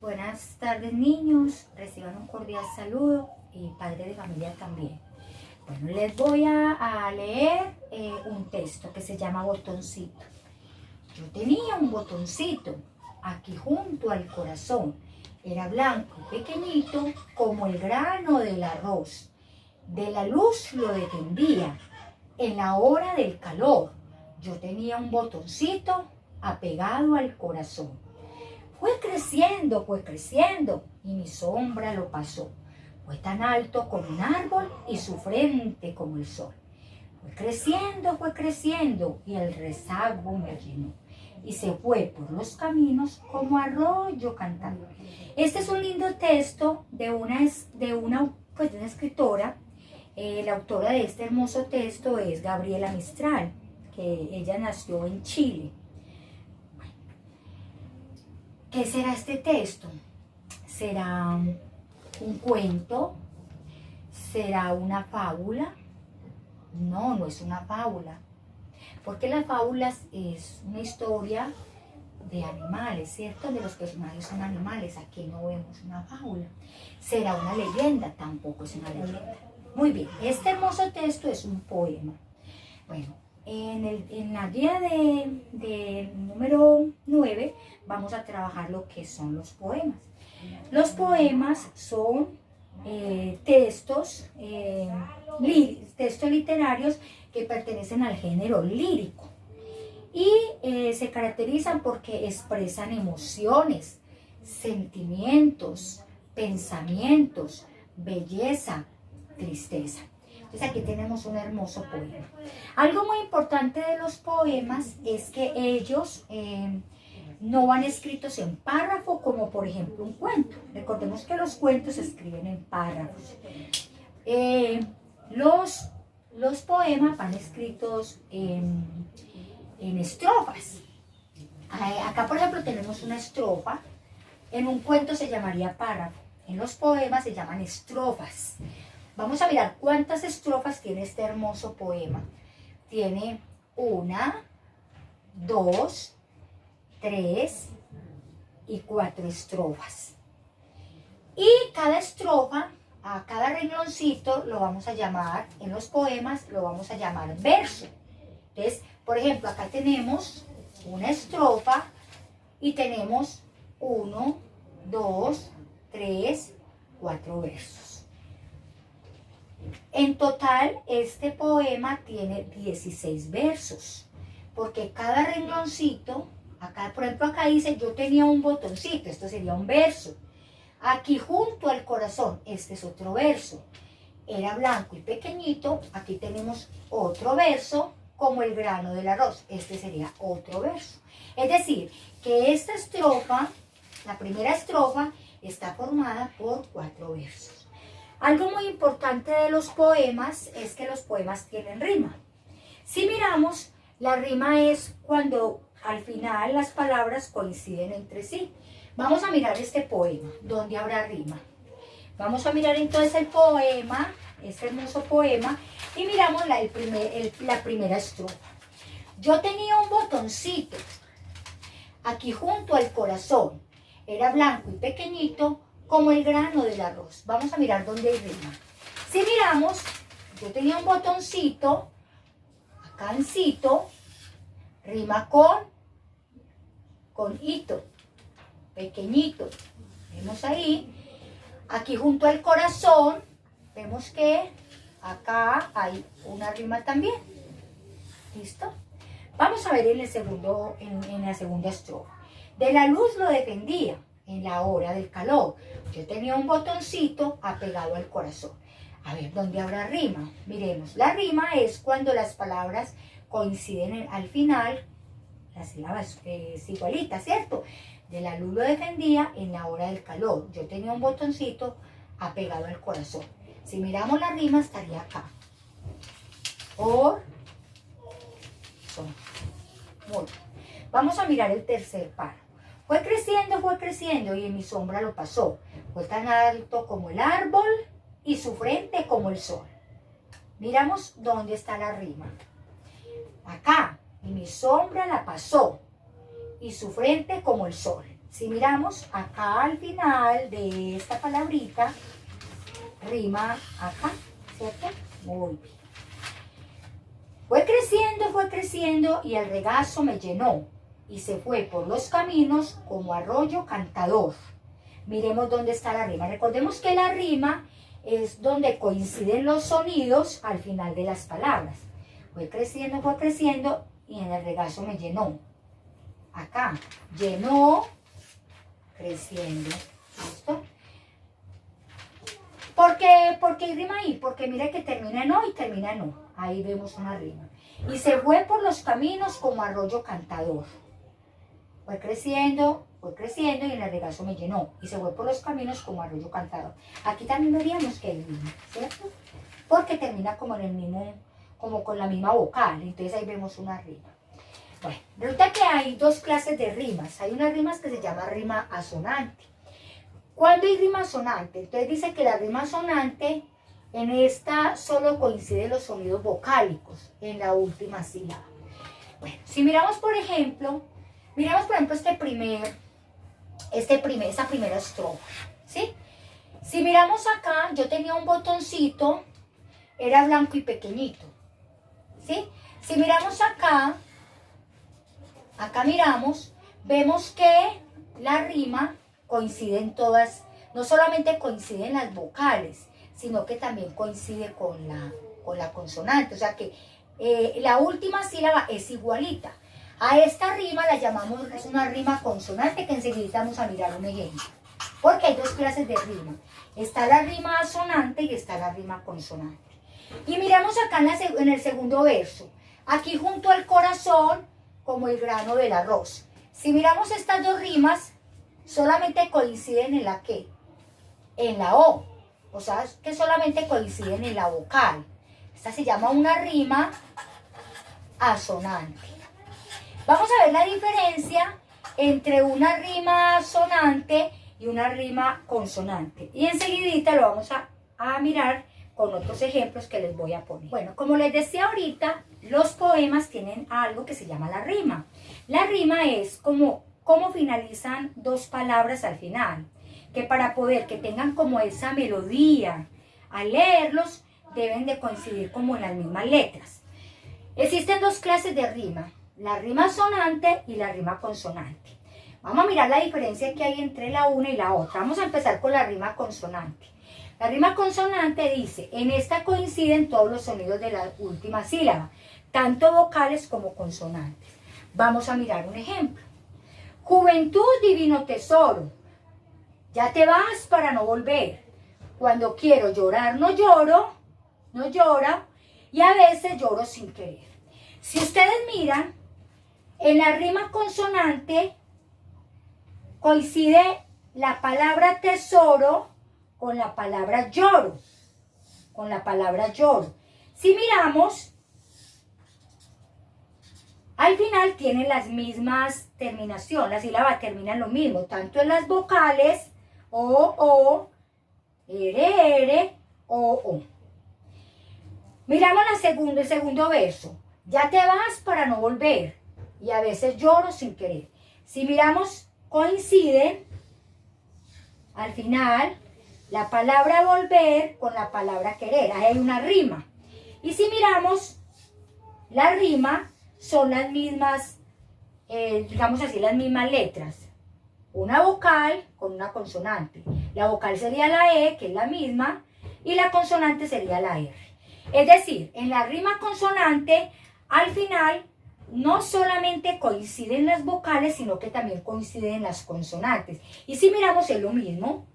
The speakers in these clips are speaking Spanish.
Buenas tardes, niños, reciban un cordial saludo y padres de familia también. Bueno, les voy a leer un texto que se llama Botoncito. Yo tenía un botoncito aquí junto al corazón. Era blanco y pequeñito como el grano del arroz. De la luz lo defendía en la hora del calor. Yo tenía un botoncito apegado al corazón. Fue creciendo, y mi sombra lo pasó. Fue tan alto como un árbol y su frente como el sol. Fue creciendo, y el rezago me llenó. Y se fue por los caminos como arroyo cantando. Este es un lindo texto de una escritora. La autora de este hermoso texto es Gabriela Mistral, que ella nació en Chile. ¿Qué será este texto? ¿Será un cuento? ¿Será una fábula? No, no es una fábula. Porque las fábulas es una historia de animales, ¿cierto? Donde los personajes son animales. Aquí no vemos una fábula. ¿Será una leyenda? Tampoco es una leyenda. Muy bien, este hermoso texto es un poema. Bueno, en la guía de número 9 vamos a trabajar lo que son los poemas. Los poemas son textos literarios que pertenecen al género lírico y se caracterizan porque expresan emociones, sentimientos, pensamientos, belleza, tristeza. Entonces aquí tenemos un hermoso poema. Algo muy importante de los poemas es que ellos no van escritos en párrafo como por ejemplo un cuento. Recordemos que los cuentos se escriben en párrafos. Los poemas van escritos en estrofas. Acá por ejemplo tenemos una estrofa. En un cuento se llamaría párrafo. En los poemas se llaman estrofas. Vamos a mirar cuántas estrofas tiene este hermoso poema. Tiene 1, 2, 3 y 4 estrofas. Y cada estrofa, a cada rengloncito lo vamos a llamar, en los poemas lo vamos a llamar verso. Entonces, por ejemplo, acá tenemos una estrofa y tenemos 1, 2, 3, 4 versos. En total, este poema tiene 16 versos, porque cada rengloncito, acá, por ejemplo, acá dice, yo tenía un botoncito, esto sería un verso. Aquí junto al corazón, este es otro verso. Era blanco y pequeñito, aquí tenemos otro verso, como el grano del arroz, este sería otro verso. Es decir, que esta estrofa, la primera estrofa, está formada por 4 versos. Algo muy importante de los poemas es que los poemas tienen rima. Si miramos, la rima es cuando al final las palabras coinciden entre sí. Vamos a mirar este poema, donde habrá rima. Vamos a mirar entonces el poema, este hermoso poema, y miramos la primera estrofa. Yo tenía un botoncito aquí junto al corazón. Era blanco y pequeñito, como el grano del arroz. Vamos a mirar dónde hay rima. Si miramos, yo tenía un botoncito, acá en cito, rima con hito, pequeñito. Vemos ahí, aquí junto al corazón, vemos que acá hay una rima también. ¿Listo? Vamos a ver en la segunda estrofa. De la luz lo defendía en la hora del calor. Yo tenía un botoncito apegado al corazón. A ver, ¿dónde habrá rima? Miremos, la rima es cuando las palabras coinciden al final, las sílabas es igualita, ¿cierto? De la luz lo defendía en la hora del calor. Yo tenía un botoncito apegado al corazón. Si miramos la rima, estaría acá. Por, son. Muy bien. Vamos a mirar el tercer párrafo. Fue creciendo, y en mi sombra lo pasó. Fue tan alto como el árbol y su frente como el sol. Miramos dónde está la rima. Acá, y mi sombra la pasó, y su frente como el sol. Si miramos acá al final de esta palabrita, rima acá, ¿cierto? Muy bien. Fue creciendo y el regazo me llenó y se fue por los caminos como arroyo cantador. Miremos dónde está la rima. Recordemos que la rima es donde coinciden los sonidos al final de las palabras. Fue creciendo y en el regazo me llenó. Acá, llenó, creciendo. ¿Listo? ¿Por qué rima ahí? Porque mire que termina en O y termina en O. Ahí vemos una rima. Y se fue por los caminos como arroyo cantador. Fue creciendo y en el regazo me llenó. Y se fue por los caminos como arroyo cantador. Aquí también veríamos que hay rima, ¿cierto? Porque termina como en el mismo, como con la misma vocal. Entonces ahí vemos una rima. Bueno, resulta que hay dos clases de rimas. Hay unas rimas que se llama rima asonante. ¿Cuándo hay rima asonante? Entonces dice que la rima asonante, en esta solo coinciden los sonidos vocálicos en la última sílaba. Bueno, si miramos por ejemplo esta primera estrofa, ¿sí? Si miramos acá, yo tenía un botoncito, era blanco y pequeñito, ¿sí? Si miramos acá miramos, vemos que la rima coinciden todas, no solamente coinciden las vocales, sino que también coincide con la consonante. O sea que la última sílaba es igualita. A esta rima la llamamos, es una rima consonante, que enseguida vamos a mirar un ejemplo. Porque hay dos clases de rima. Está la rima asonante y está la rima consonante. Y miramos acá en el segundo verso. Aquí junto al corazón, como el grano del arroz. Si miramos estas dos rimas, solamente coinciden en la ¿qué? En la O. O sea, que solamente coinciden en la vocal. Esta se llama una rima asonante. Vamos a ver la diferencia entre una rima asonante y una rima consonante. Y enseguidita lo vamos a mirar con otros ejemplos que les voy a poner. Bueno, como les decía ahorita, los poemas tienen algo que se llama la rima. La rima es como cómo finalizan dos palabras al final, que para poder que tengan como esa melodía, al leerlos, deben de coincidir como en las mismas letras. Existen dos clases de rima, la rima asonante y la rima consonante. Vamos a mirar la diferencia que hay entre la una y la otra. Vamos a empezar con la rima consonante. La rima consonante dice, en esta coinciden todos los sonidos de la última sílaba, tanto vocales como consonantes. Vamos a mirar un ejemplo. Juventud, divino tesoro, ya te vas para no volver. Cuando quiero llorar no lloro, y a veces lloro sin querer. Si ustedes miran, en la rima consonante coincide la palabra tesoro con la palabra lloro. Si miramos, al final tienen las mismas terminaciones, la sílaba termina en lo mismo, tanto en las vocales, o, ere, o. Miramos el segundo verso. Ya te vas para no volver, y a veces lloro sin querer. Si miramos, coinciden al final la palabra volver con la palabra querer. Ahí hay una rima. Y si miramos, la rima son las mismas, digamos así, las mismas letras. Una vocal con una consonante. La vocal sería la E, que es la misma, y la consonante sería la R. Es decir, en la rima consonante, al final, no solamente coinciden las vocales, sino que también coinciden las consonantes. Y si miramos, es lo mismo.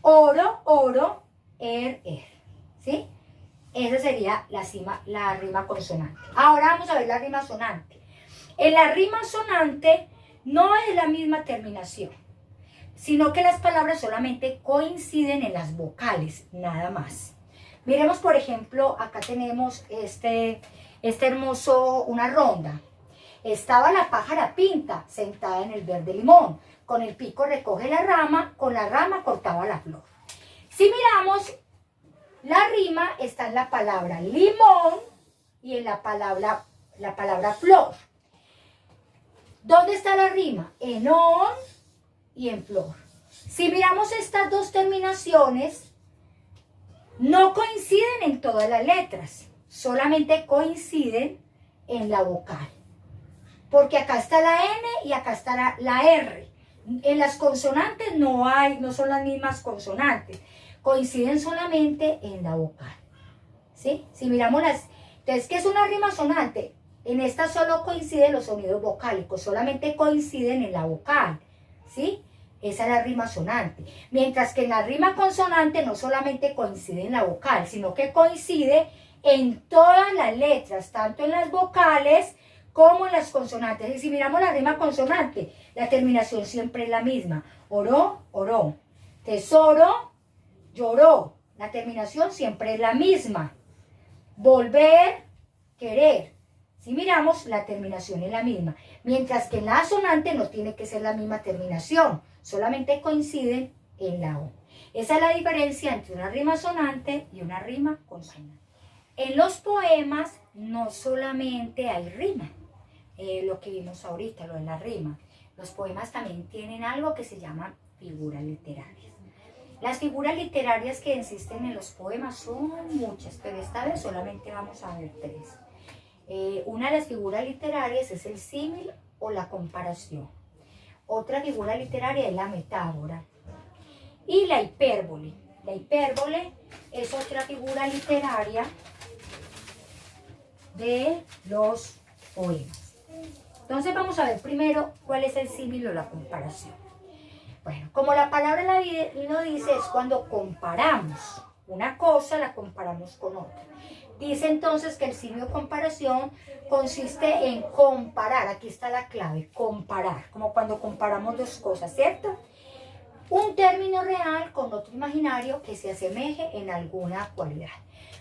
Oro, ¿sí? Esa sería la rima consonante. Ahora vamos a ver la rima sonante. En la rima sonante no es la misma terminación, sino que las palabras solamente coinciden en las vocales, nada más. Miremos, por ejemplo, acá tenemos este hermoso, una ronda. Estaba la pájara pinta, sentada en el verde limón. Con el pico recoge la rama, con la rama cortaba la flor. Si miramos, la rima está en la palabra limón y en la palabra flor. ¿Dónde está la rima? En on y en flor. Si miramos estas dos terminaciones, no coinciden en todas las letras, solamente coinciden en la vocal. Porque acá está la N y acá está la R. En las consonantes no son las mismas consonantes, coinciden solamente en la vocal. ¿Sí? Si miramos entonces, ¿qué es una rima sonante? En esta solo coinciden los sonidos vocálicos, solamente coinciden en la vocal. ¿Sí? Esa es la rima sonante. Mientras que en la rima consonante no solamente coincide en la vocal, sino que coincide en todas las letras, tanto en las vocales como en las consonantes. Y si miramos la rima consonante, la terminación siempre es la misma. Oró, oró. Tesoro, lloró. La terminación siempre es la misma. Volver, querer. Si miramos, la terminación es la misma. Mientras que en la asonante no tiene que ser la misma terminación. Solamente coinciden en la O. Esa es la diferencia entre una rima sonante y una rima consonante. En los poemas no solamente hay rima. Lo que vimos ahorita, lo de la rima. Los poemas también tienen algo que se llama figuras literarias. Las figuras literarias que existen en los poemas son muchas, pero esta vez solamente vamos a ver 3. Una de las figuras literarias es el símil o la comparación. Otra figura literaria es la metáfora. Y la hipérbole. La hipérbole es otra figura literaria de los poemas. Entonces vamos a ver primero cuál es el símil o la comparación. Bueno, como la palabra lo dice, es cuando comparamos una cosa, la comparamos con otra. Dice entonces que el símil o comparación consiste en comparar, aquí está la clave, comparar, como cuando comparamos dos cosas, ¿cierto? Un término real con otro imaginario que se asemeje en alguna cualidad.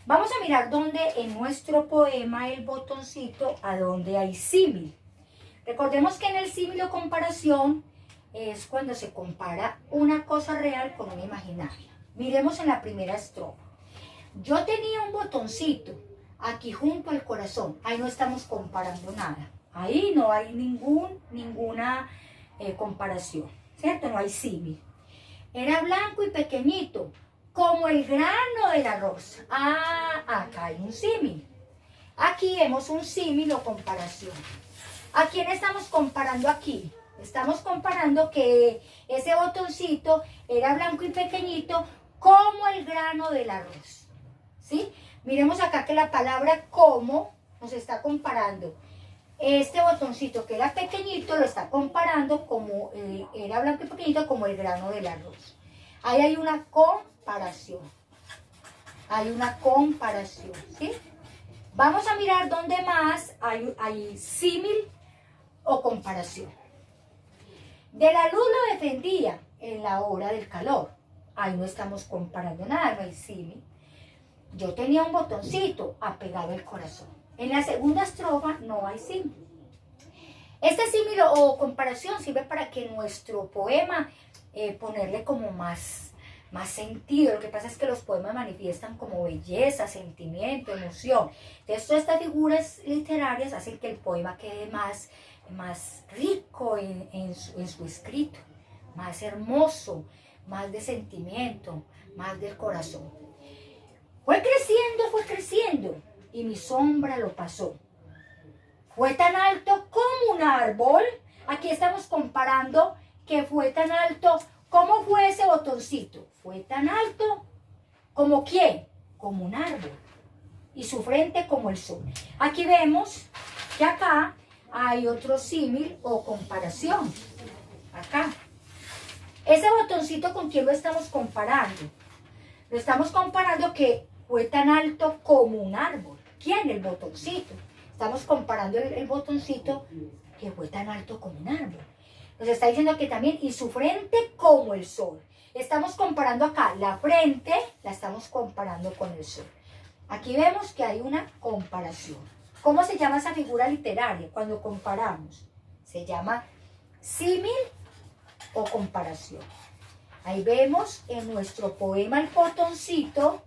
Vamos a mirar dónde en nuestro poema el botoncito, a dónde hay símil. Recordemos que en el símil o comparación es cuando se compara una cosa real con una imaginaria. Miremos en la primera estrofa. Yo tenía un botoncito aquí junto al corazón. Ahí no estamos comparando nada. Ahí no hay ninguna comparación, ¿cierto? No hay símil. Era blanco y pequeñito, como el grano del arroz. Ah, acá hay un símil. Aquí vemos un símil o comparación. ¿A quién estamos comparando aquí? Estamos comparando que ese botoncito era blanco y pequeñito como el grano del arroz. ¿Sí? Miremos acá que la palabra como nos está comparando. Este botoncito que era pequeñito lo está comparando como era blanco y pequeñito como el grano del arroz. Ahí hay una comparación. Hay una comparación, ¿sí? Vamos a mirar dónde más hay símil o comparación. De la luz lo defendía en la hora del calor. Ahí no estamos comparando nada, no hay símil. Yo tenía un botoncito apegado al corazón. En la segunda estrofa no hay símil. Este símil o comparación sirve para que nuestro poema ponerle como más sentido. Lo que pasa es que los poemas manifiestan como belleza, sentimiento, emoción. Entonces todas estas figuras literarias hacen que el poema quede más rico en su escrito, más hermoso, más de sentimiento, más del corazón. Fue creciendo, y mi sombra lo pasó. Fue tan alto como un árbol. Aquí estamos comparando que fue tan alto. ¿Cómo fue ese botoncito? Fue tan alto como ¿quién? Como un árbol. Y su frente como el sol. Aquí vemos que acá hay otro símil o comparación. Acá. Ese botoncito, ¿con quién lo estamos comparando? Lo estamos comparando que fue tan alto como un árbol. ¿Quién? El botoncito. Estamos comparando el botoncito que fue tan alto como un árbol. Nos está diciendo que también, y su frente como el sol. Estamos comparando acá la frente, la estamos comparando con el sol. Aquí vemos que hay una comparación. ¿Cómo se llama esa figura literaria cuando comparamos? Se llama símil o comparación. Ahí vemos en nuestro poema El botoncito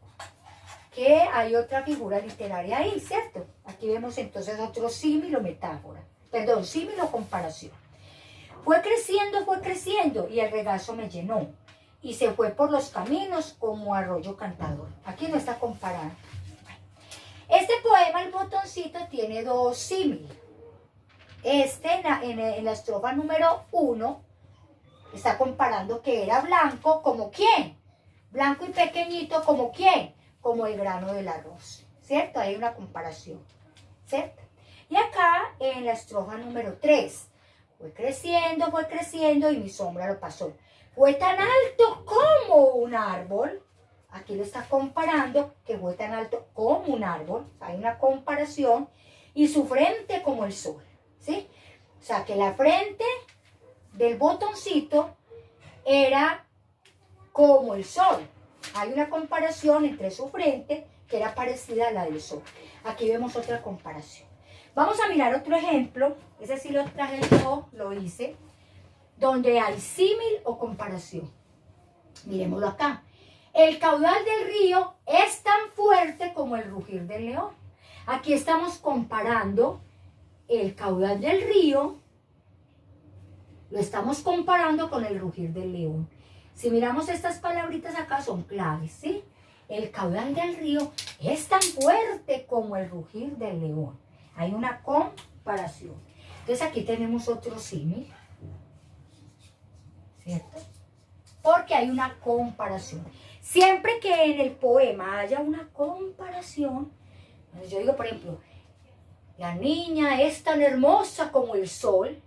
que hay otra figura literaria ahí, ¿cierto? Aquí vemos entonces otro símil o metáfora. Perdón, símil o comparación. fue creciendo y el regazo me llenó. Y se fue por los caminos como arroyo cantador. Aquí no está comparado. Este poema, El botoncito, tiene dos símiles. En la estrofa número 1 está comparando que era blanco como quién. Blanco y pequeñito como quién. Como el grano del arroz. ¿Cierto? Hay una comparación. ¿Cierto? Y acá en la estrofa número 3. Fue creciendo y mi sombra lo pasó. Fue tan alto como un árbol. Aquí lo está comparando que fue tan alto como un árbol. Hay una comparación. Y su frente como el sol. ¿Sí? O sea que la frente del botoncito era como el sol. Hay una comparación entre su frente que era parecida a la del sol. Aquí vemos otra comparación. Vamos a mirar otro ejemplo. Ese sí lo traje yo, lo hice. Donde hay símil o comparación. Miremoslo acá. El caudal del río es tan fuerte como el rugir del león. Aquí estamos comparando el caudal del río, lo estamos comparando con el rugir del león. Si miramos estas palabritas acá son claves, ¿sí? El caudal del río es tan fuerte como el rugir del león. Hay una comparación. Entonces aquí tenemos otro símil, ¿cierto? Porque hay una comparación. Siempre que en el poema haya una comparación, yo digo, por ejemplo, la niña es tan hermosa como el sol,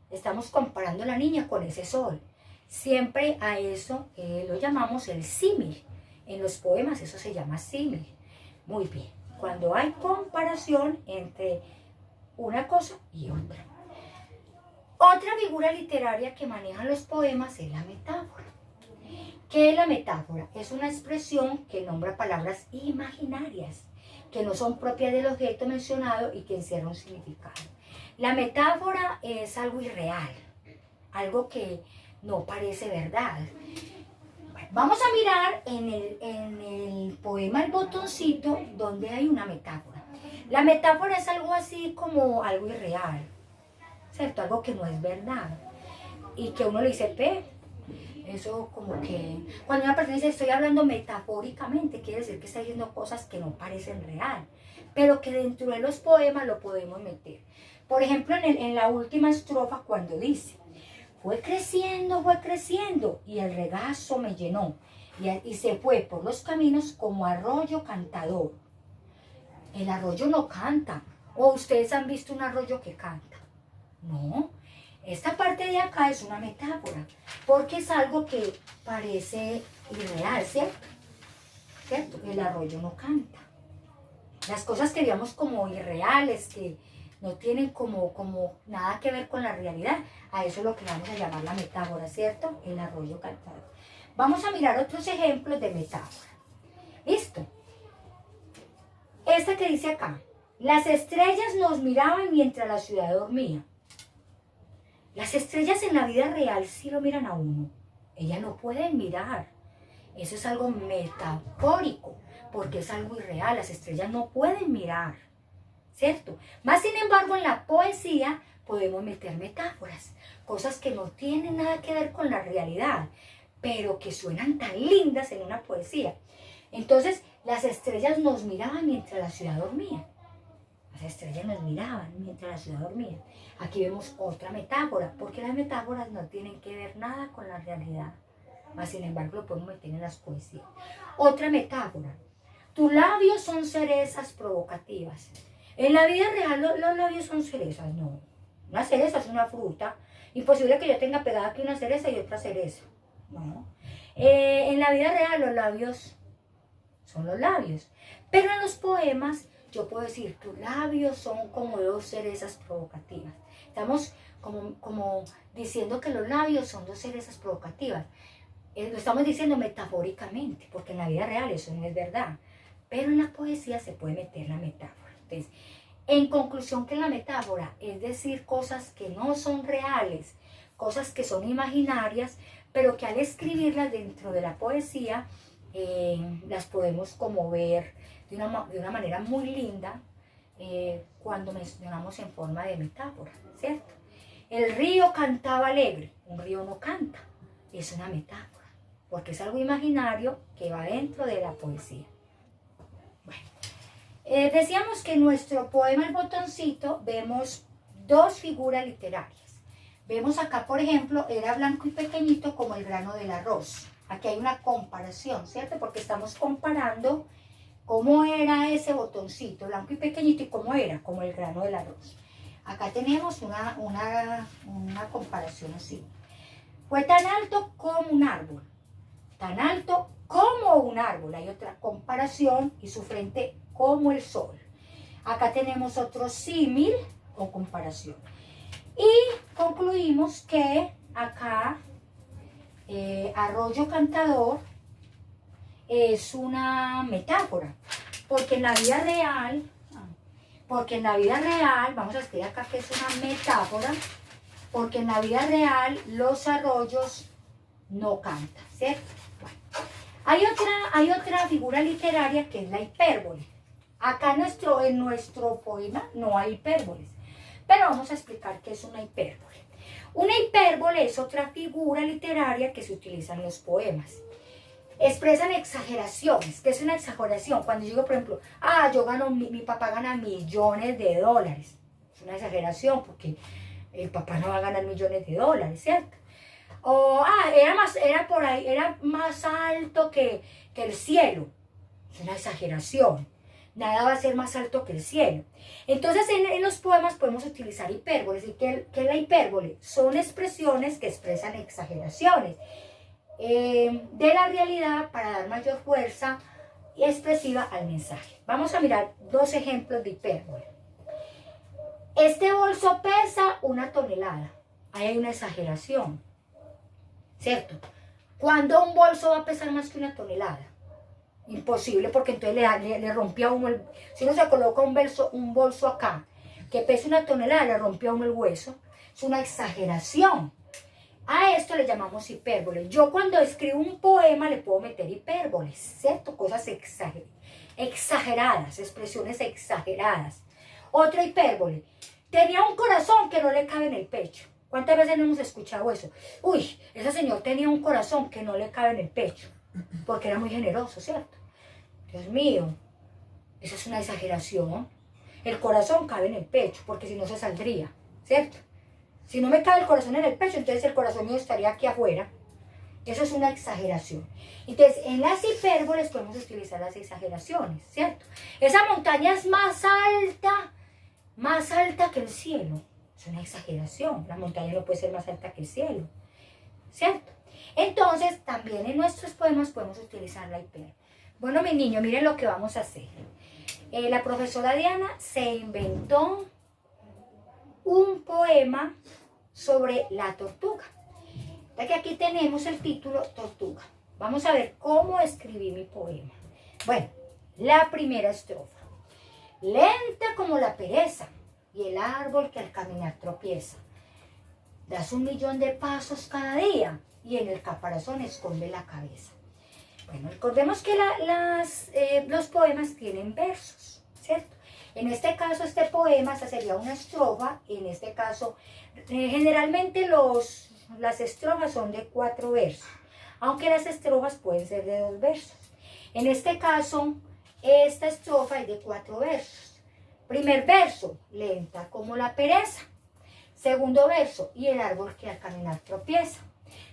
estamos comparando a la niña con ese sol. Siempre a eso lo llamamos el símil. En los poemas eso se llama símil. Muy bien, cuando hay comparación entre una cosa y otra. Otra figura literaria que manejan los poemas es la metáfora. ¿Qué es la metáfora? Es una expresión que nombra palabras imaginarias, que no son propias del objeto mencionado y que encierran un significado. La metáfora es algo irreal, algo que no parece verdad. Bueno, vamos a mirar en el poema El botoncito, donde hay una metáfora. La metáfora es algo así como algo irreal, ¿cierto? Algo que no es verdad. Y que uno le dice, eso como que, cuando una persona dice estoy hablando metafóricamente, quiere decir que está diciendo cosas que no parecen real, pero que dentro de los poemas lo podemos meter. Por ejemplo, en la última estrofa cuando dice, fue creciendo y el regazo me llenó y se fue por los caminos como arroyo cantador. El arroyo no canta. ¿O ustedes han visto un arroyo que canta? No. Esta parte de acá es una metáfora, porque es algo que parece irreal, ¿cierto? ¿Cierto? El arroyo no canta. Las cosas que veamos como irreales, que no tienen como nada que ver con la realidad, a eso es lo que vamos a llamar la metáfora, ¿cierto? El arroyo cantador. Vamos a mirar otros ejemplos de metáfora. ¿Listo? Esta que dice acá, las estrellas nos miraban mientras la ciudad dormía. Las estrellas en la vida real sí lo miran a uno. Ellas no pueden mirar. Eso es algo metafórico, porque es algo irreal. Las estrellas no pueden mirar, ¿cierto? Más sin embargo, en la poesía podemos meter metáforas, cosas que no tienen nada que ver con la realidad, pero que suenan tan lindas en una poesía. Entonces, las estrellas nos miraban mientras la ciudad dormía. Las estrellas nos miraban mientras la ciudad dormía. Aquí vemos otra metáfora, porque las metáforas no tienen que ver nada con la realidad. Mas, sin embargo, lo podemos meter en las poesías. Otra metáfora. Tus labios son cerezas provocativas. En la vida real los labios son cerezas, no. Una cereza es una fruta. Imposible que yo tenga pegada aquí una cereza y otra cereza. No. En la vida real los labios son los labios. Pero en los poemas yo puedo decir, tus labios son como dos cerezas provocativas. Estamos como diciendo que los labios son dos cerezas provocativas. Lo estamos diciendo metafóricamente, porque en la vida real eso no es verdad. Pero en la poesía se puede meter la metáfora. Entonces, en conclusión, que la metáfora es decir cosas que no son reales, cosas que son imaginarias, pero que al escribirlas dentro de la poesía, las podemos como ver de una manera muy linda cuando mencionamos en forma de metáfora, ¿cierto? El río cantaba alegre. Un río no canta. Es una metáfora, porque es algo imaginario que va dentro de la poesía. Bueno, decíamos que en nuestro poema El Botoncito vemos dos figuras literarias. Vemos acá, por ejemplo, era blanco y pequeñito como el grano del arroz. Aquí hay una comparación, ¿cierto? Porque estamos comparando cómo era ese botoncito, blanco y pequeñito, y cómo era, como el grano del arroz. Acá tenemos una comparación así. Fue tan alto como un árbol, tan alto como un árbol. Hay otra comparación, y su frente como el sol. Acá tenemos otro símil o comparación. Y concluimos que acá Arroyo Cantador es una metáfora, porque en la vida real, vamos a escribir acá que es una metáfora, porque en la vida real los arroyos no cantan, ¿cierto? Bueno, hay otra figura literaria que es la hipérbole. Acá en nuestro poema no hay hipérboles, pero vamos a explicar qué es una hipérbole. Una hipérbole es otra figura literaria que se utiliza en los poemas. Expresan exageraciones. ¿Qué es una exageración? Cuando yo digo, por ejemplo, mi papá gana millones de dólares. Es una exageración porque el papá no va a ganar millones de dólares, ¿cierto? O, era más alto que el cielo. Es una exageración. Nada va a ser más alto que el cielo. Entonces, en los poemas podemos utilizar hipérboles. ¿Y qué es la hipérbole? Son expresiones que expresan exageraciones de la realidad para dar mayor fuerza expresiva al mensaje. Vamos a mirar dos ejemplos de hipérbole. Este bolso pesa 1 tonelada. Ahí hay una exageración, ¿cierto? ¿Cuándo un bolso va a pesar más que 1 tonelada? Imposible, porque entonces le rompía a uno si uno se coloca un bolso acá que pesa 1 tonelada, le rompía a uno el hueso. Es una exageración. A esto le llamamos hipérbole. Yo cuando escribo un poema le puedo meter hipérboles, ¿cierto? Cosas exageradas, expresiones exageradas. Otra hipérbole. Tenía un corazón que no le cabe en el pecho. ¿Cuántas veces no hemos escuchado eso? Uy, ese señor tenía un corazón que no le cabe en el pecho, porque era muy generoso, ¿cierto? Dios mío, esa es una exageración. El corazón cabe en el pecho, porque si no se saldría, ¿cierto? Si no me cabe el corazón en el pecho, entonces el corazón mío estaría aquí afuera. Eso es una exageración. Entonces, en las hipérboles podemos utilizar las exageraciones, ¿cierto? Esa montaña es más alta que el cielo. Es una exageración. La montaña no puede ser más alta que el cielo, ¿cierto? Entonces, también en nuestros poemas podemos utilizar la hipérbole. Bueno, mis niños, miren lo que vamos a hacer. La profesora Diana se inventó un poema sobre la tortuga. Ya que aquí tenemos el título Tortuga. Vamos a ver cómo escribí mi poema. Bueno, la primera estrofa. Lenta como la pereza y el árbol que al caminar tropieza. Das 1.000.000 de pasos cada día y en el caparazón esconde la cabeza. Bueno, recordemos que los poemas tienen versos, ¿cierto? En este caso, este poema, esa sería una estrofa. En este caso, generalmente las estrofas son de 4 versos, aunque las estrofas pueden ser de 2 versos. En este caso, esta estrofa es de 4 versos. Primer verso, lenta como la pereza. Segundo verso, y el árbol que al caminar tropieza.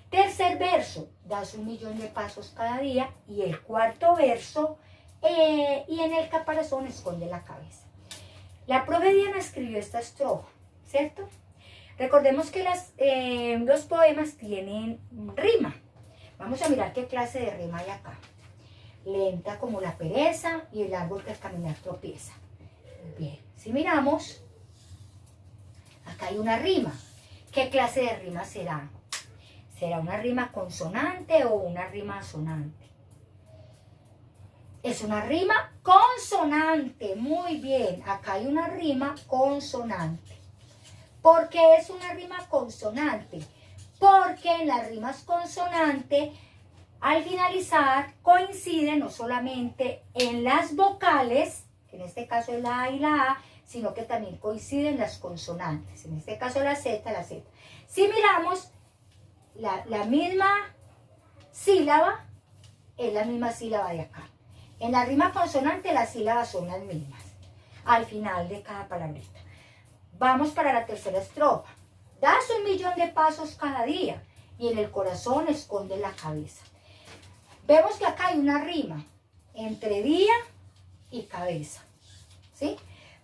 Tercer verso, das 1.000.000 de pasos cada día. Y el cuarto verso, y en el caparazón esconde la cabeza. La profe Diana escribió esta estrofa, ¿cierto? Recordemos que los poemas tienen rima. Vamos a mirar qué clase de rima hay acá. Lenta como la pereza y el árbol que al caminar tropieza. Bien, si miramos, acá hay una rima. ¿Qué clase de rima será? ¿Será una rima consonante o una rima asonante? Es una rima consonante. Muy bien, acá hay una rima consonante. ¿Por qué es una rima consonante? Porque en las rimas consonantes, al finalizar, coinciden no solamente en las vocales, que en este caso es la A y la A, sino que también coinciden las consonantes, en este caso la Z, la Z. Si miramos, la misma sílaba es la misma sílaba de acá. En la rima consonante las sílabas son las mismas, al final de cada palabrita. Vamos para la tercera estrofa. Das 1.000.000 de pasos cada día y en el corazón esconde la cabeza. Vemos que acá hay una rima entre día y cabeza, ¿sí?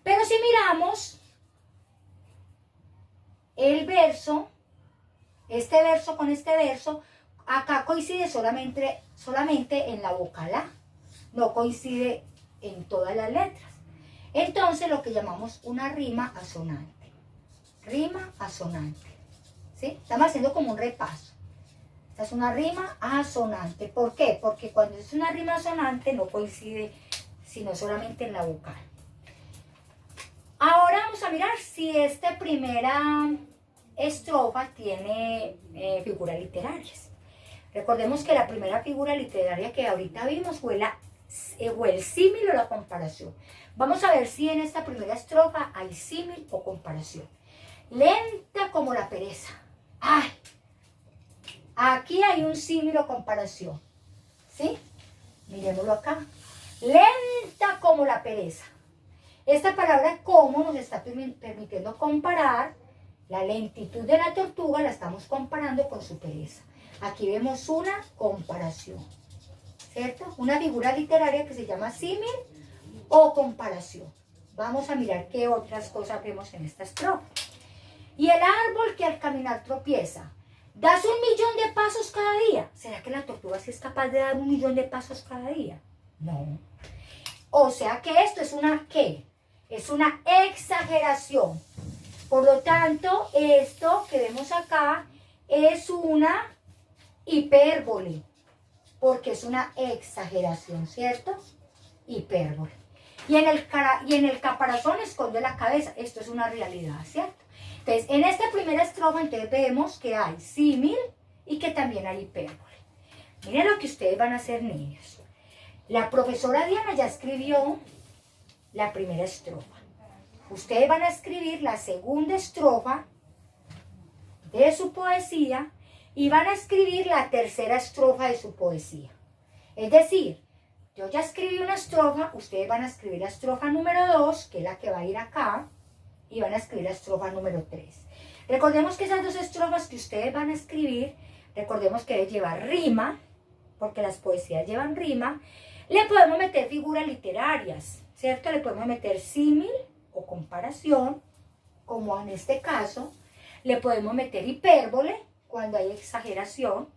Pero si miramos el verso, este verso con este verso, acá coincide solamente en la vocal A, no coincide en todas las letras. Entonces lo que llamamos una rima asonante. Rima asonante, ¿sí? Estamos haciendo como un repaso. Esta es una rima asonante. ¿Por qué? Porque cuando es una rima asonante no coincide sino solamente en la vocal. Ahora vamos a mirar si esta primera estrofa tiene figuras literarias. Recordemos que la primera figura literaria que ahorita vimos fue el símil o la comparación. Vamos a ver si en esta primera estrofa hay símil o comparación. Lenta como la pereza. ¡Ay! Aquí hay un símil o comparación. ¿Sí? Miremoslo acá. Lenta como la pereza. Esta palabra como nos está permitiendo comparar la lentitud de la tortuga, la estamos comparando con su pereza. Aquí vemos una comparación, ¿cierto? Una figura literaria que se llama símil o comparación. Vamos a mirar qué otras cosas vemos en esta estrofa. Y el árbol que al caminar tropieza, das 1.000.000 de pasos cada día. ¿Será que la tortuga sí es capaz de dar 1.000.000 de pasos cada día? No. O sea que esto es una ¿qué? Es una exageración. Por lo tanto, esto que vemos acá es una hipérbole, porque es una exageración, ¿cierto? Hipérbole. Y en el caparazón esconde la cabeza. Esto es una realidad, ¿cierto? Entonces, en esta primera estrofa, entonces vemos que hay símil y que también hay hipérbole. Miren lo que ustedes van a hacer, niños. La profesora Diana ya escribió la primera estrofa. Ustedes van a escribir la segunda estrofa de su poesía y van a escribir la tercera estrofa de su poesía. Es decir, yo ya escribí una estrofa, ustedes van a escribir la estrofa número 2, que es la que va a ir acá, y van a escribir la estrofa número 3. Recordemos que esas dos estrofas que ustedes van a escribir, recordemos que debe llevar rima, porque las poesías llevan rima. Le podemos meter figuras literarias, ¿cierto? Le podemos meter símil o comparación, como en este caso. Le podemos meter hipérbole, cuando hay exageración.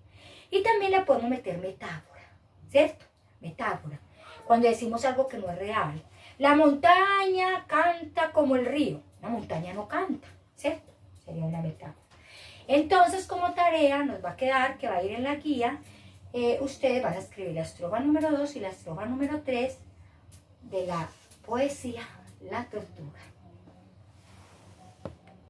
Y también le podemos meter metáfora, ¿cierto? Metáfora, cuando decimos algo que no es real. La montaña canta como el río. La montaña no canta, ¿cierto? Sería una metáfora. Entonces, como tarea, nos va a quedar que va a ir en la guía. Ustedes van a escribir la estrofa número 2 y la estrofa número 3 de la poesía La Tortuga.